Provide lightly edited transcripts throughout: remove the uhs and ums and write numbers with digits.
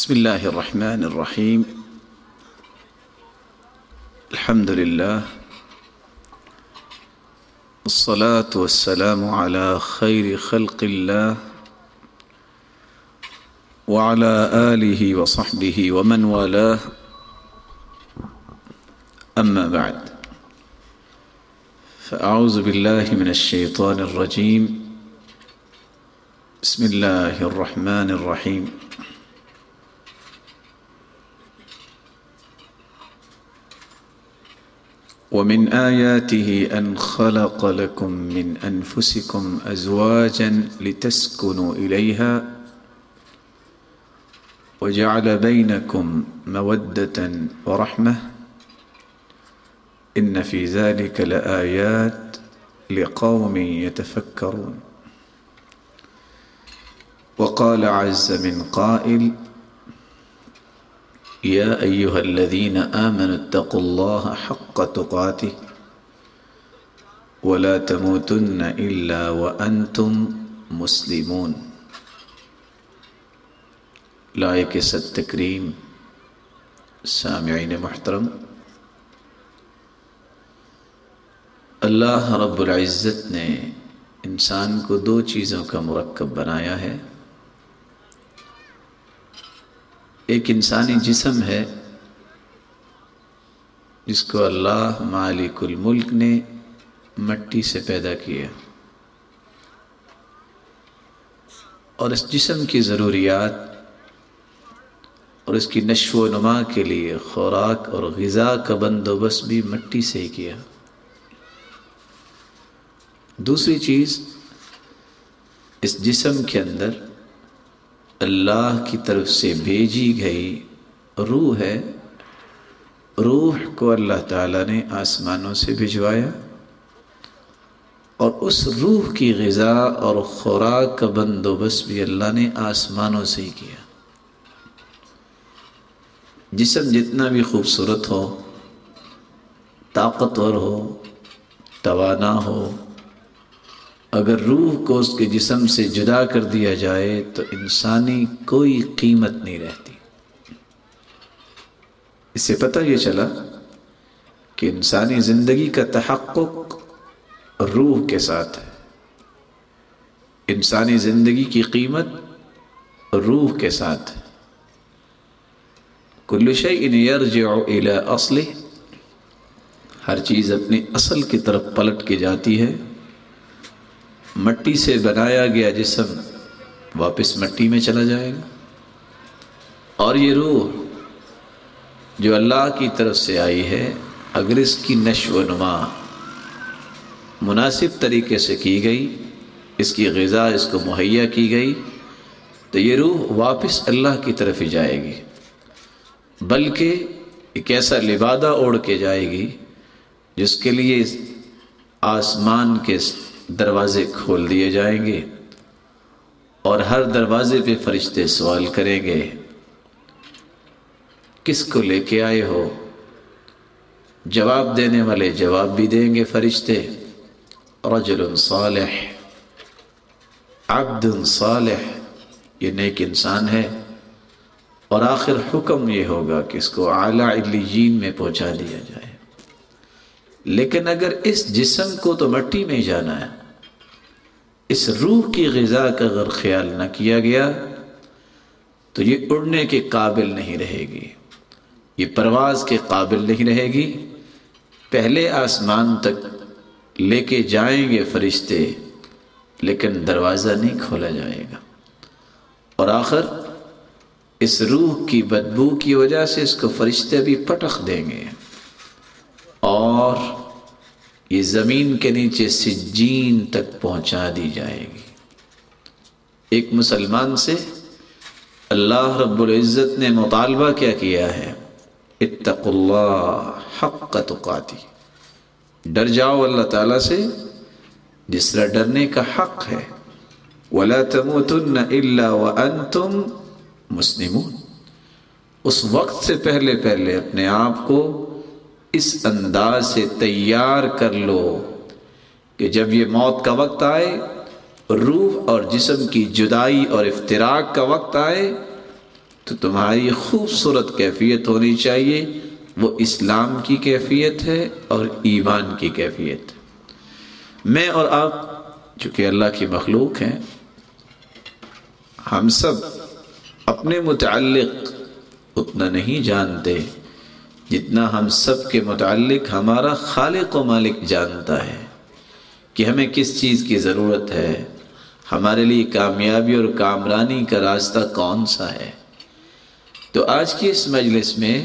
بسم الله الرحمن الرحيم. الحمد لله والصلاة والسلام على خير خلق الله وعلى آله وصحبه ومن والاه، أما بعد، فأعوذ بالله من الشيطان الرجيم. بسم الله الرحمن الرحيم. ومن آياته أن خلق لكم من أنفسكم أزواجا لتسكنوا إليها وجعل بينكم مودة ورحمة إن في ذلك لآيات لقوم يتفكرون. وقال عز من قائل: يا أيها الذين آمنوا اتقوا الله حق تقاته ولا تموتن إلا وأنتم مسلمون. لائق ست تکریم سامعین محترم، اللہ رب العزت نے انسان کو دو چیزوں کا مرکب بنایا ہے. ایک انسانی جسم ہے جس کو اللہ مالک الملک نے مٹی سے پیدا کیا، اور اس جسم کی ضروریات اور اس کی نشو و نما کے لیے خوراک اور غذا کا بندوبست بھی مٹی سے ہی کیا. دوسری چیز، اس جسم کے اندر اللہ کی طرف سے بھیجی گئی روح ہے. روح کو اللہ تعالیٰ نے آسمانوں سے بھجوایا، اور اس روح کی غذا اور خوراک کا بندوبست بھی اللہ نے آسمانوں سے ہی کیا. جسم جتنا بھی خوبصورت ہو، طاقتور ہو، توانا ہو، اگر روح کو اس کے جسم سے جدا کر دیا جائے تو انسانی کوئی قیمت نہیں رہتی. اس سے پتہ یہ چلا کہ انسانی زندگی کا تحقق روح کے ساتھ ہے. انسانی زندگی کی قیمت روح کے ساتھ ہے. کل شیء یرجع الی اصلہ، ہر چیز اپنی اصل کی طرف پلٹ کے جاتی ہے. مٹی سے بنایا گیا جسم واپس مٹی میں چلا جائے گا، اور یہ روح جو اللہ کی طرف سے آئی ہے، اگر اس کی نشو و نما مناسب طریقے سے کی گئی، اس کی غذا اس کو مہیا کی گئی، تو یہ روح واپس اللہ کی طرف ہی جائے گی، بلکہ ایک ایسا لبادہ اوڑھ کے جائے گی جس کے لیے آسمان کے دروازے کھول دیے جائیں گے، اور ہر دروازے پہ فرشتے سوال کریں گے: کس کو لے کے آئے ہو؟ جواب دینے والے جواب بھی دیں گے فرشتے: رجل صالح، عبد صالح، یہ نیک انسان ہے. اور آخر حکم یہ ہوگا کہ اس کو اعلیٰ علیین میں پہنچا دیا جائے. لیکن اگر اس جسم کو تو مٹی میں جانا ہے، اس روح کی غذا کا اگر خیال نہ کیا گیا تو یہ اڑنے کے قابل نہیں رہے گی، یہ پرواز کے قابل نہیں رہے گی. پہلے آسمان تک لے کے جائیں گے فرشتے، لیکن دروازہ نہیں کھولا جائے گا، اور آخر اس روح کی بدبو کی وجہ سے اس کو فرشتے بھی پٹخ دیں گے، اور یہ زمین کے نیچے سجین تک پہنچا دی جائے گی. ایک مسلمان سے اللہ رب العزت نے مطالبہ کیا کیا ہے؟ اتقوا اللہ حق تقاتی، ڈر جاؤ اللہ تعالیٰ سے جس طرح ڈرنے کا حق ہے. ولا تموتن الا وانتم مسلمون، اس وقت سے پہلے اپنے آپ کو اس انداز سے تیار کر لو کہ جب یہ موت کا وقت آئے، روح اور جسم کی جدائی اور افتراق کا وقت آئے، تو تمہاری خوبصورت کیفیت ہونی چاہیے، وہ اسلام کی کیفیت ہے اور ایمان کی کیفیت ہے۔ میں اور آپ چونکہ اللہ کی مخلوق ہیں، ہم سب اپنے متعلق اتنا نہیں جانتے جتنا ہم سب کے متعلق ہمارا خالق و مالک جانتا ہے کہ ہمیں کس چیز کی ضرورت ہے، ہمارے لیے کامیابی اور کامرانی کا راستہ کون سا ہے۔ تو آج کی اس مجلس میں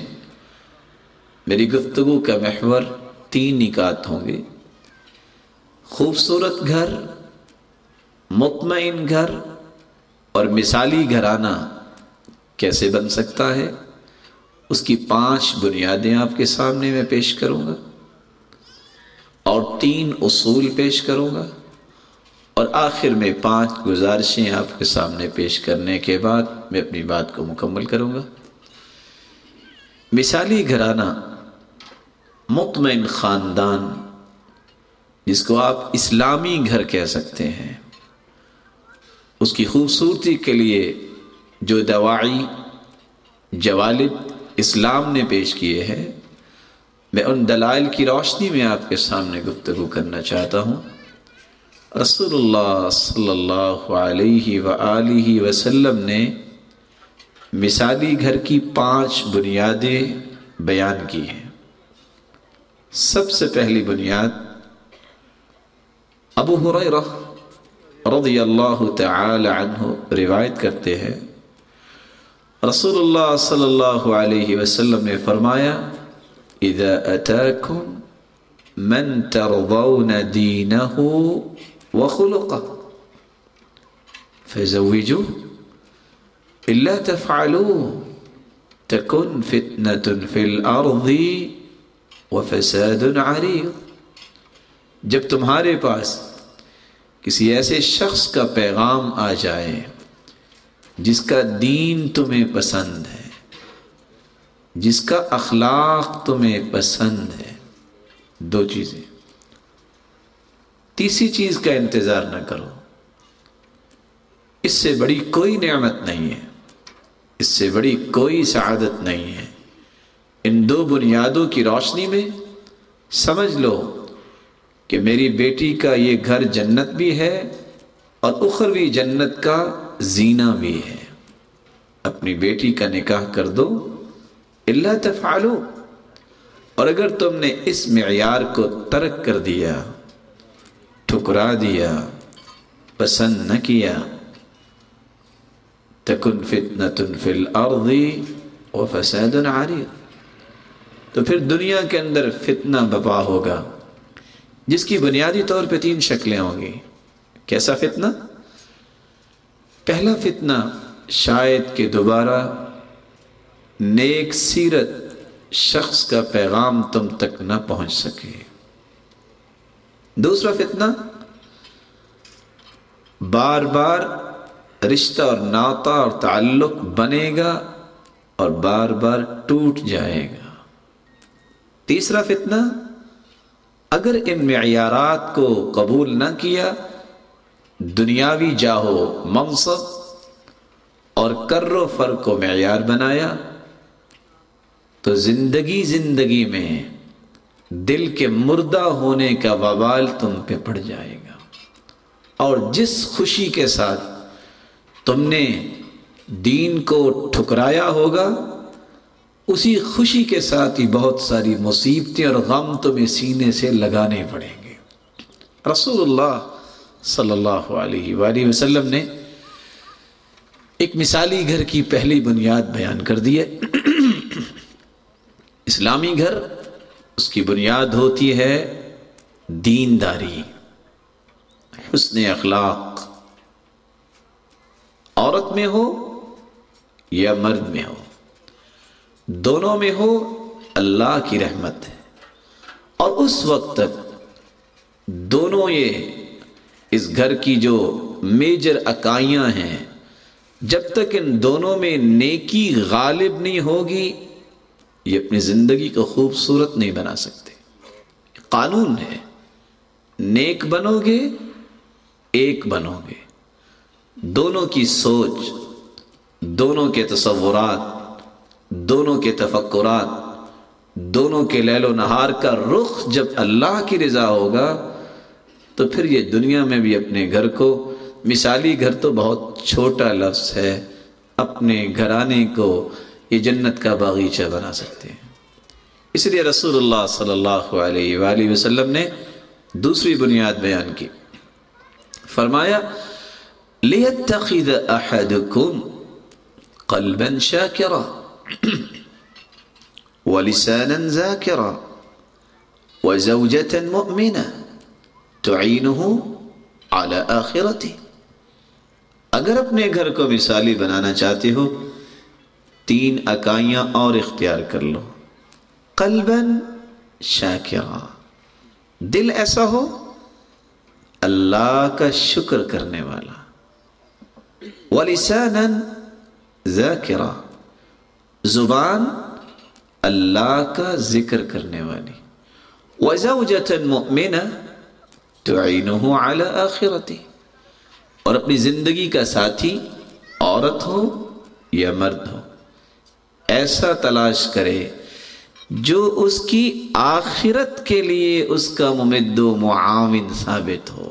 میری گفتگو کا محور 3 نکات ہوں گے۔ خوبصورت گھر، مطمئن گھر اور مثالی گھرانہ کیسے بن سکتا ہے، اس کی 5 بنیادیں آپ کے سامنے میں پیش کروں گا اور 3 اصول پیش کروں گا، اور آخر میں 5 گزارشیں آپ کے سامنے پیش کرنے کے بعد میں اپنی بات کو مکمل کروں گا۔ مثالی گھرانہ، مطمئن خاندان، جس کو آپ اسلامی گھر کہہ سکتے ہیں، اس کی خوبصورتی کے لیے جو دواعی جوالب اسلام نے پیش کیے ہیں، میں ان دلائل کی روشنی میں آپ کے سامنے گفتگو کرنا چاہتا ہوں۔ رسول اللہ صلی اللہ علیہ وآلہ وسلم نے مثالی گھر کی 5 بنیادیں بیان کی ہیں۔ سب سے پہلی بنیاد، ابو ہریرہ رضی اللہ تعالی عنہ روایت کرتے ہیں، رسول اللہ صلی اللہ علیہ وسلم نے فرمایا، اذا اتاکم من ترضون دینہ وخلقہ فزوجوه الا تفعلوه تکن فتنة فی الارض وفساد عریض۔ جب تمہارے پاس کسی ایسے شخص کا پیغام آ جائے جس کا دین تمہیں پسند ہے، جس کا اخلاق تمہیں پسند ہے، 2 چیزیں، تیسری چیز کا انتظار نہ کرو۔ اس سے بڑی کوئی نعمت نہیں ہے، اس سے بڑی کوئی سعادت نہیں ہے۔ ان 2 بنیادوں کی روشنی میں سمجھ لو کہ میری بیٹی کا یہ گھر جنت بھی ہے اور اخروی جنت کا زینہ بھی ہے۔ اپنی بیٹی کا نکاح کر دو، الا تفعلوا، اور اگر تم نے اس معیار کو ترک کر دیا، ٹھکرا دیا، پسند نہ کیا، تکن فتنة فی الارض وفساد عریض، تو پھر دنیا کے اندر فتنہ بپا ہوگا، جس کی بنیادی طور پہ 3 شکلیں ہوں گی۔ کیسا فتنہ؟ پہلا فتنہ، شاید کہ دوبارہ نیک سیرت شخص کا پیغام تم تک نہ پہنچ سکے۔ دوسرا فتنہ، بار بار رشتہ اور ناطہ اور تعلق بنے گا اور بار بار ٹوٹ جائے گا۔ تیسرا فتنہ، اگر ان معیارات کو قبول نہ کیا، دنیاوی جاہو منصب اور کر و فر کو معیار بنایا، تو زندگی میں دل کے مردہ ہونے کا وبال تم پہ پڑ جائے گا، اور جس خوشی کے ساتھ تم نے دین کو ٹھکرایا ہوگا، اسی خوشی کے ساتھ ہی بہت ساری مصیبتیں اور غم تمہیں سینے سے لگانے پڑیں گے۔ رسول اللہ صلی اللہ علیہ وآلہ وسلم نے ایک مثالی گھر کی پہلی بنیاد بیان کر دی ہے۔ اسلامی گھر، اس کی بنیاد ہوتی ہے دینداری، حسن اخلاق، عورت میں ہو یا مرد میں ہو، دونوں میں ہو، اللہ کی رحمت ہے۔ اور اس وقت تک دونوں یہ اس گھر کی جو میجر اکائیاں ہیں، جب تک ان دونوں میں نیکی غالب نہیں ہوگی، یہ اپنی زندگی کو خوبصورت نہیں بنا سکتے۔ قانون ہے، نیک بنو گے، ایک بنو گے، دونوں کی سوچ، دونوں کے تصورات، دونوں کے تفکرات، دونوں کے لیل و نہار کا رخ جب اللہ کی رضا ہوگا تو پھر یہ دنیا میں بھی اپنے گھر کو، مثالی گھر تو بہت چھوٹا لفظ ہے، اپنے گھرانے کو یہ جنت کا باغیچہ بنا سکتے ہیں۔ اس لیے رسول اللہ صلی اللہ علیہ وآلہ وسلم نے دوسری بنیاد بیان کی، فرمایا لِيَتَّخِذَ أَحَدُكُمْ قَلْبًا شَاكِرًا وَلِسَانًا ذَاكِرًا وَزَوْجَةً مُؤْمِنَةً تُعِينُهُ عَلَى آخِرَتِهِ۔ اگر اپنے گھر کو مثالی بنانا چاہتے ہو 3 اکائیاں اور اختیار کر لو۔ قلباً شاکرا، دل ایسا ہو اللہ کا شکر کرنے والا، وَلِسَانًا ذَاكِرًا، زبان اللہ کا ذکر کرنے والی، وَزَوْجَةً مُؤْمِنَةً تُعِينُهُ عَلَى آخِرَتِهِ، اور اپنی زندگی کا ساتھی عورت ہو یا مرد ہو ایسا تلاش کرے جو اس کی آخرت کے لیے اس کا ممد و معاون ثابت ہو۔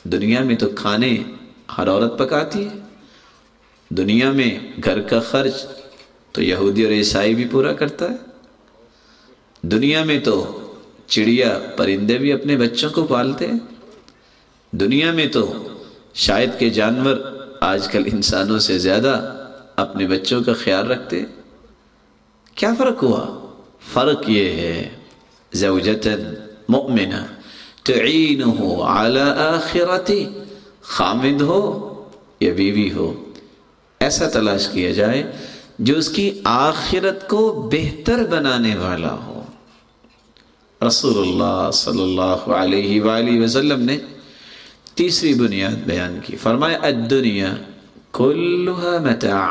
دنیا میں تو کھانے ہر عورت پکاتی ہے، دنیا میں گھر کا خرچ تو یہودی اور عیسائی بھی پورا کرتا ہے، دنیا میں تو چڑیا پرندے بھی اپنے بچوں کو پالتے ہیں، دنیا میں تو شاید کہ جانور آج کل انسانوں سے زیادہ اپنے بچوں کا خیال رکھتے ہیں۔ کیا فرق ہوا؟ فرق یہ ہے زوجتن مؤمنہ تعینہ علی آخرتی، خامد ہو یا بیوی ہو ایسا تلاش کیا جائے جو اس کی آخرت کو بہتر بنانے والا ہو۔ رسول اللہ صلی اللہ علیہ وآلہ وسلم نے تیسری بنیاد بیان کی، فرمایا الدنیا کلها متاع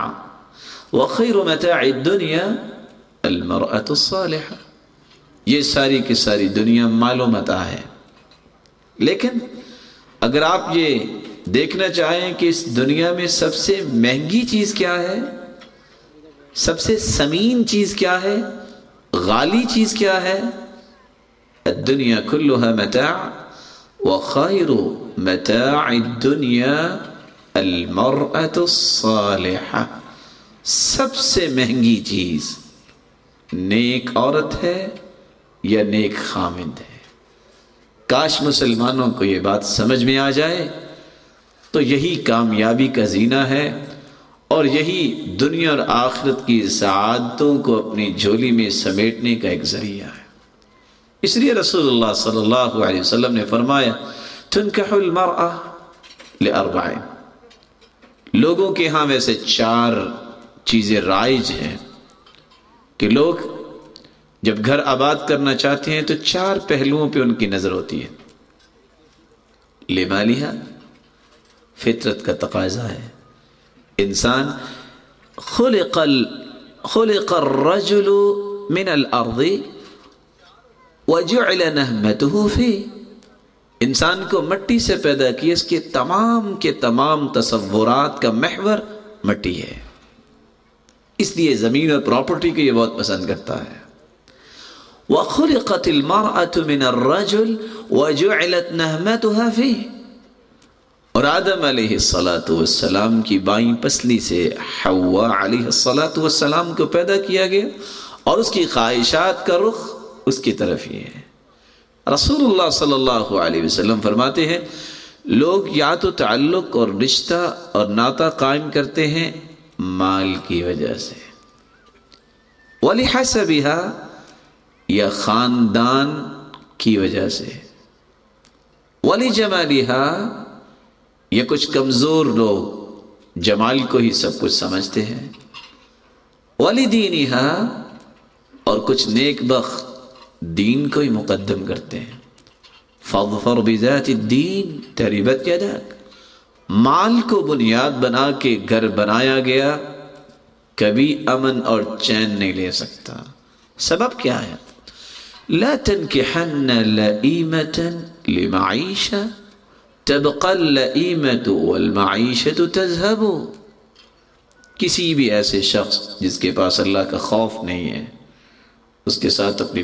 وخیر متاع الدنیا المرأة الصالحة، یہ ساری کی ساری دنیا مال و متاع ہے، لیکن اگر آپ یہ دیکھنا چاہیں کہ اس دنیا میں سب سے مہنگی چیز کیا ہے، سب سے ثمین چیز کیا ہے، غالی چیز کیا ہے، الدنیا کلها متاع وخیر متاع الدنیا المرأة الصالحة، سب سے مہنگی چیز نیک عورت ہے یا نیک خامد ہے۔ کاش مسلمانوں کو یہ بات سمجھ میں آ جائے تو یہی کامیابی کا زینہ ہے اور یہی دنیا اور آخرت کی سعادتوں کو اپنی جھولی میں سمیٹنے کا ایک ذریعہ ہے۔ اس لیے رسول اللہ صلی اللہ علیہ وسلم نے فرمایا تنکح المرأة لأربع، لوگوں کے ہاں ویسے 4 چیزیں رائج ہیں کہ لوگ جب گھر آباد کرنا چاہتے ہیں تو 4 پہلوؤں پہ ان کی نظر ہوتی ہے۔ لمالها، فطرت کا تقاضا ہے، انسان خلق الرجل من الارض وجعل نهمته فيه، انسان کو مٹی سے پیدا کیا، اس کے تمام تصورات کا محور مٹی ہے، اس لیے زمین اور پراپرٹی کو یہ بہت پسند کرتا ہے۔ وَخُلِقَتِ الْمَرْأَةُ مِنَ الرَّجُلِ وَجُعِلَتْ نَهْمَتُهَا فِيهِ، اور آدم علیہ السلام کی بائیں پسلی سے حوا علیہ السلام کو پیدا کیا گیا اور اس کی خواہشات کا رخ اس کی طرف ہی ہے۔ رسول اللہ صلی اللہ علیہ وسلم فرماتے ہیں لوگ یا تو تعلق اور رشتہ اور ناطہ قائم کرتے ہیں مال کی وجہ سے، وَلِحَسَبِهَا، یا خاندان کی وجہ سے، وَلِجَمَالِهَا، یا کچھ کمزور لوگ جمال کو ہی سب کچھ سمجھتے ہیں، وَلِدِينِهَا، اور کچھ نیک بخت دین کو ہی مقدم کرتے ہیں، فَاظْفَرْ بِذَاتِ الدِّينِ تَرِبَتْ يَدَاكَ، مال کو بنیاد بنا کے گھر بنایا گیا کبھی امن اور چین نہیں لے سکتا۔ سبب کیا ہے؟ لا تنكحن لئیمة لمعیشة تبقى اللئیمة والمعیشة تذهب، کسی بھی ایسے شخص جس کے پاس اللہ کا خوف نہیں ہے، اس کے ساتھ اپنی